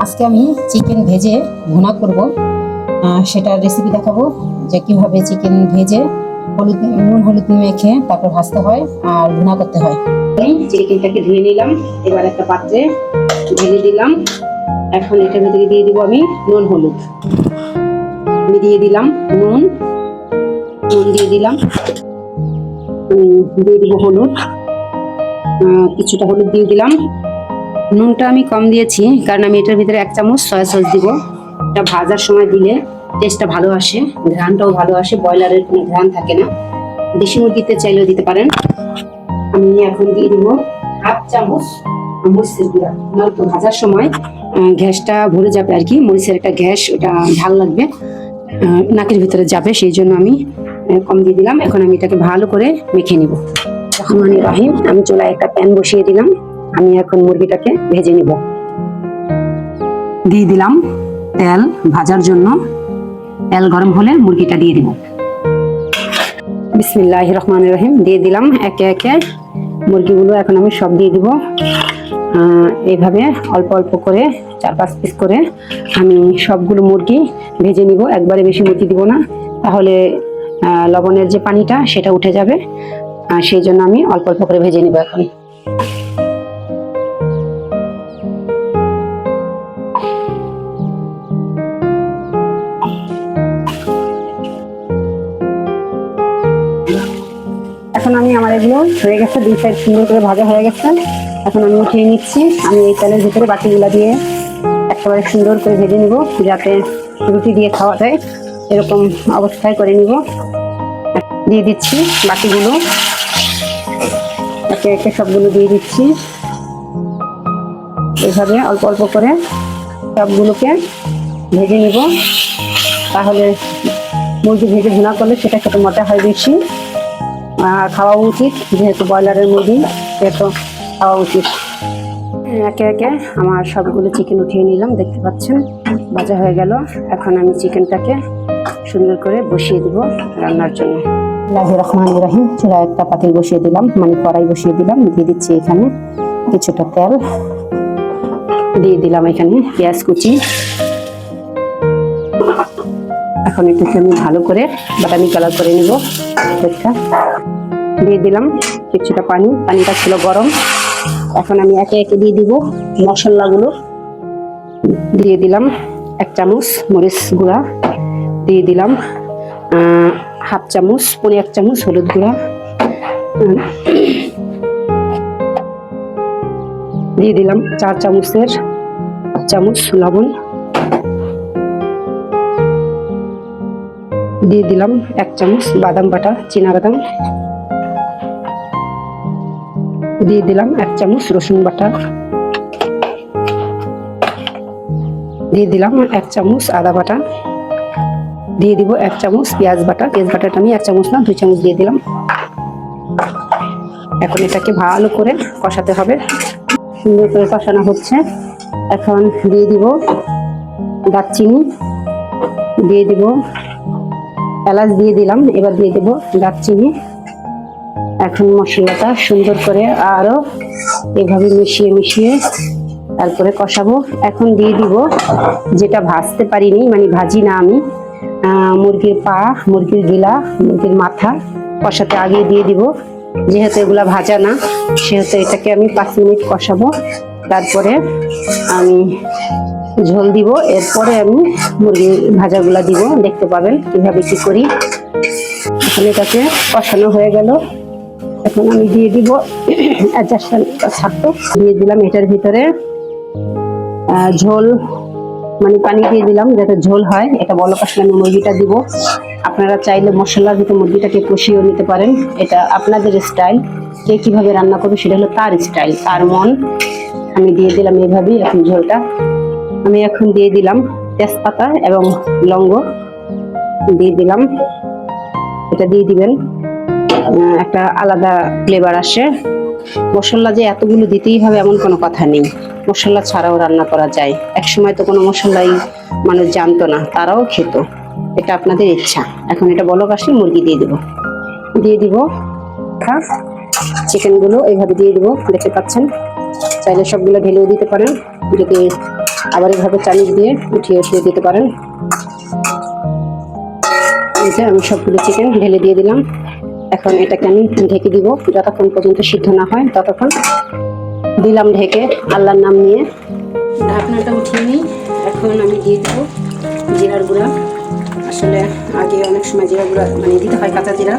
আজকে আমি চিকেন ভেজে ভুনা করব, সেটার রেসিপি দেখাবো যে কিভাবে চিকেন ভেজে নুন হলুদ মেখে তারপর ভাজতে হয় আর ভুনা করতে হয়। আমি চিকেনটাকে ধুয়ে নিলাম, এবার একটা পাত্রে ঢেলে দিলাম। এখন এটার ভিতরে দিয়ে দিব আমি নুন হলুদ। আমি দিয়ে দিলাম নুন দিয়ে দিলাম, দিয়ে দিব হলুদ, কিছুটা হলুদ দিয়ে দিলাম। নুনটা আমি কম দিয়েছি কারণ আমি এটার ভিতরে 1 চামচ সয়া সস দিব। এটা ভাজার সময় দিলে টেস্টটা ভালো আসে, ঘ্রাণটাও ভালো আসে, ব্রয়লারের কোনো ঘ্রাণ থাকে না। দেশি মুরগিতে চাইলেও দিতে পারেন। আমি এখন দিয়ে দিব 1/2 চামচ মরিচের গুঁড়া। নয়তো ভাজার সময় গ্যাসটা ভরে যাবে আর কি, মরিচের একটা গ্যাস, ওটা ঝাল লাগবে, নাকের ভিতরে যাবে, সেই জন্য আমি কম দিয়ে দিলাম। এখন আমি এটাকে ভালো করে মেখে নিব। রহমানির রহিম। আমি চুলায় একটা প্যান বসিয়ে দিলাম। আমি এখন মুরগিটাকে ভেজে নিব। দিয়ে দিলাম তেল ভাজার জন্য। তেল গরম হলে মুরগিটা দিয়ে দিব। বিসমিল্লাহির রহমানির রহিম। দিয়ে দিলাম একে একে মুরগিগুলো। এখন আমি সব দিয়ে দিব। এইভাবে অল্প অল্প করে 4-5 পিস করে আমি সবগুলো মুরগি ভেজে নিব। একবারে বেশি মুরগি দিব না, তাহলে লবণের যে পানিটা সেটা উঠে যাবে। সেই জন্য আমি অল্প অল্প করে ভেজে নিব। এখন আমি আমার এগুলো হয়ে গেছে, 2 সাইড সুন্দর করে ভাজা হয়ে গেছে। এখন আমি উঠিয়ে নিচ্ছি। আমি এই তেলের ভিতরে বাকিগুলা দিয়ে একেবারে সুন্দর করে ভেজে নিব, যাতে রুটি দিয়ে খাওয়া যায় এরকম অবস্থায় করে নিব। দিয়ে দিচ্ছি বাকিগুলো, একে একে সবগুলো দিয়ে দিচ্ছি। এইভাবে অল্প অল্প করে সবগুলোকে ভেজে নিব, তাহলে মুরগি ভেজে ভুনা করলে সেটা খেতে মজা হয় বেশি। খাওয়া উচিত, যেহেতু ব্রয়লারের মুরগি, সেহেতু খাওয়া উচিত। একে একে আমার সবগুলো চিকেন উঠিয়ে নিলাম, দেখতে পাচ্ছেন ভাজা হয়ে গেল। এখন আমি চিকেনটাকে সুন্দর করে বসিয়ে দিব রান্নার জন্য। বিসমিল্লাহির রহমানির রহিম। চুলায় একটা পাতিল বসিয়ে দিলাম, মানে কড়াই বসিয়ে দিলাম। দিয়ে দিচ্ছি এখানে কিছুটা তেল, দিয়ে দিলাম এখানে পেঁয়াজ কুচি। এখন এটাকে আমি ভালো করে বাদামি কালার করে নিব। দিয়ে দিলাম কিছুটা পানি, পানিটা ছিল গরম। এখন আমি একে একে দিয়ে দিব মশলাগুলো। দিয়ে দিলাম 1 চামচ মরিচ গুঁড়া, দিয়ে দিলাম 1/2 চামচ, 1 চামচ হলুদ গুঁড়া, দিয়ে দিলাম 4 চামচের 1 চামচ লবণ, দিয়ে দিলাম 1 চামচ বাদাম বাটা, চীনা বাদাম, দিয়ে দিলাম 1 চামচ রসুন বাটা, দিয়ে দিলাম 1 চামচ আদা বাটা, দিয়ে দিব 1 চামচ পেঁয়াজ বাটা। পেঁয়াজ বাটাটা আমি 1 চামচ না 2 চামচ দিয়ে দিলাম। এখন এটাকে ভালো করে কষাতে হবে। সুন্দর করে কষানো হচ্ছে। এখন দিয়ে দিব দারচিনি, দিয়ে দিব এলাচ, দিয়ে দিলাম। এবার দিয়ে দেব দারচিনি। এখন মশলাটা সুন্দর করে আরো এভাবে মিশিয়ে মিশিয়ে তারপরে কষাবো। এখন দিয়ে দিব যেটা ভাজতে পারিনি, মানে ভাজি না আমি, মুরগির পা, মুরগির গিলা, মুরগির মাথা কষাতে আগে দিয়ে দিব। যেহেতু এগুলা ভাজা না, সেহেতু এটাকে আমি 5 মিনিট কষাবো। তারপরে আমি ঝোল দিব, এরপরে আমি মুরগির ভাজাগুলা দিব। দেখতে পাবেন কিভাবে কি করি। এখন এটাকে কষানো হয়ে গেল। এখন আমি দিয়ে দিব দিয়ে দিলাম এটার ভিতরে ঝোল, মানে পানি দিয়ে দিলাম যাতে ঝোল হয়। এটা বলক আসলে আমি মুরগিটা দিব। আপনারা চাইলে মশলার ভিতরে মুরগিটাকে কষিয়েও নিতে পারেন, এটা আপনাদের স্টাইল। কে কিভাবে রান্না করবে সেটা হলো তার স্টাইল, তার মন। আমি দিয়ে দিলাম এইভাবেই। এখন ঝোলটা আমি এখন দিয়ে দিলাম তেজপাতা এবং লবঙ্গ দিয়ে দিলাম। এটা দিয়ে দিবেন, একটা আলাদা ফ্লেভার আসে। মশলা যে এতগুলো দিতেই হবে এমন কোনো কথা নেই, মশলা ছাড়াও রান্না করা যায়। একসময় তো কোনো মশলাই মানুষ জানতো না, তারাও খেত। এটা আপনাদের ইচ্ছা। এখন এটা বলক আসলে মুরগি দিয়ে দিব চিকেনগুলো এইভাবে দিয়ে দিব। দেখতে পাচ্ছেন, চাইলে সবগুলো ঢেলেও দিতে পারেন যদি আবার এইভাবে চামচ দিয়ে উঠিয়ে উঠিয়ে দিতে পারেন। এই যে আমি সবগুলো চিকেন ঢেলে দিয়ে দিলাম। এখন এটাকে আমি ঢেকে দিব যতক্ষণ পর্যন্ত সিদ্ধ না হয় ততক্ষণ। দিলাম ঢেকে আল্লাহর নাম নিয়ে। ঢাকনাটা উঠিয়ে নিই। এখন আমি দিয়ে দেবো জিরার গুঁড়া। আসলে আগে অনেক সময় জিরা গুঁড়া মানে দিতে হয় কাঁচা জিরা,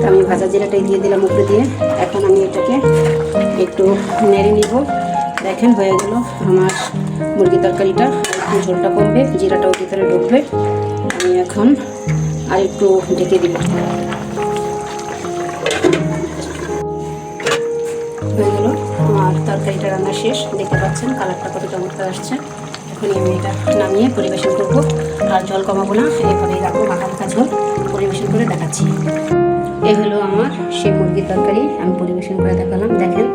আমি ভাজা জিরাটাই দিয়ে দিলাম উপরে দিয়ে। এখন আমি এটাকে একটু নেড়ে নিব। দেখেন হয়ে গেল আমার মুরগি তরকারিটা। একটু ঝোলটা কমবে, জিরাটাও ভিতরে ঢুকবে। আমি এখন আর একটু ঢেকে দিব। হয়ে গেল আমার তরকারিটা রান্না শেষ। দেখতে পাচ্ছেন কালারটা কত চমৎকার আসছে। এখনই আমি এটা নামিয়ে পরিবেশন করবো। আর জল কমাবো না, এইভাবেই রাখবো মাখা মাখা ঝোল। পরিবেশন করে দেখাচ্ছি। এই হলো আমার সেই মুরগির তরকারি, আমি পরিবেশন করে দেখালাম। দেখেন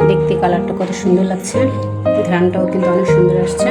দেখতে কালারটা কত সুন্দর লাগছে, ঘ্রাণটাও কিন্তু অনেক সুন্দর আসছে।